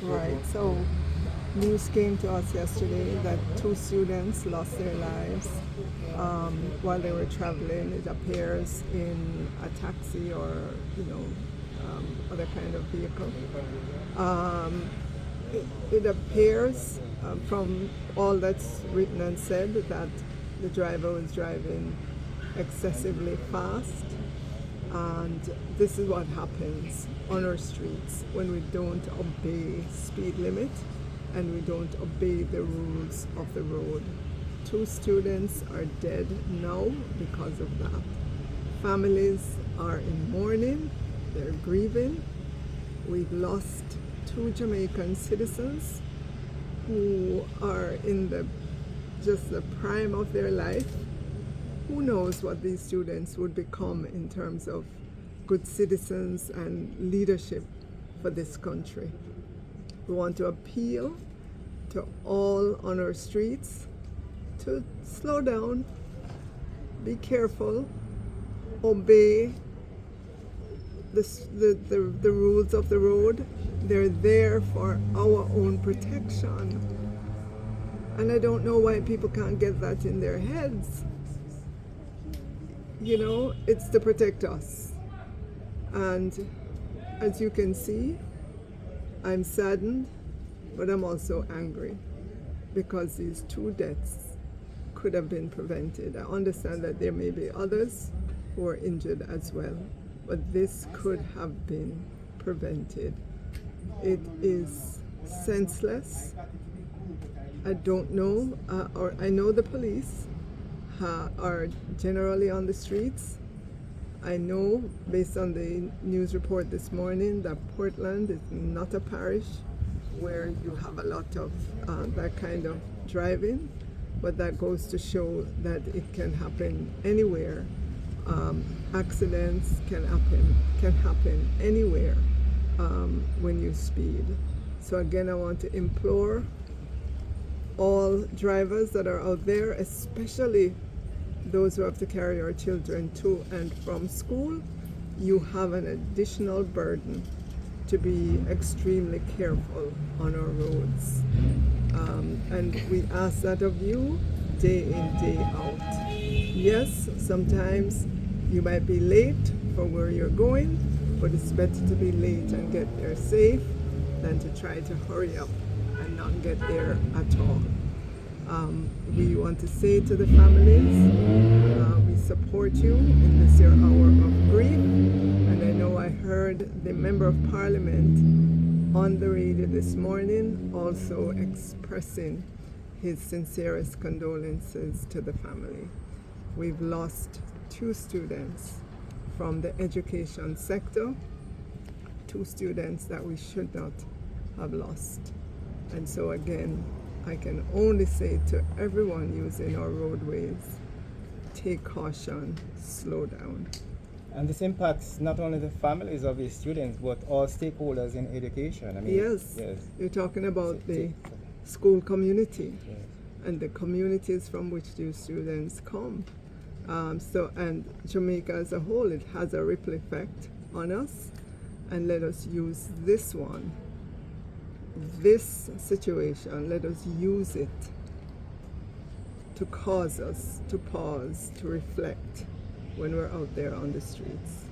Right. So news came to us yesterday that two students lost their lives while they were traveling. It appears in a taxi or other kind of vehicle. Um, it appears from all that's written and said that the driver was driving excessively fast, and this is what happens on our streets when we don't obey speed limit and we don't obey the rules of the road. Two students are dead now because of that. Families are in mourning, they're grieving. We've lost two Jamaican citizens who are in just the prime of their life. Who knows what these students would become in terms of good citizens and leadership for this country. We want to appeal to all on our streets to slow down, be careful, obey the rules of the road. They're there for our own protection. And I don't know why people can't get that in their heads. You know, it's to protect us. And as you can see, I'm saddened, but I'm also angry because these two deaths could have been prevented. I understand that there may be others who are injured as well, but this could have been prevented. It is senseless. I don't know, or I know the police are generally on the streets. I know, based on the news report this morning, that Portland is not a parish where you have a lot of that kind of driving, but that goes to show that it can happen anywhere. Accidents can happen anywhere when you speed. So again, I want to implore all drivers that are out there, especially those who have to carry our children to and from school. You have an additional burden to be extremely careful on our roads. And we ask that of you day in, day out. Yes, sometimes you might be late for where you're going, but it's better to be late and get there safe than to try to hurry up and not get there at all. We want to say to the families, we support you in this your hour of grief. And I know I heard the Member of Parliament on the radio this morning also expressing his sincerest condolences to the family. We've lost two students from the education sector, two students that we should not have lost. And so again, I can only say to everyone using our roadways, take caution, slow down. And this impacts not only the families of these students, but all stakeholders in education. I mean, yes, you're talking about the school community and the communities from which these students come. And Jamaica as a whole, it has a ripple effect on us. And let us use this situation, let us use it to cause us to pause, to reflect when we're out there on the streets.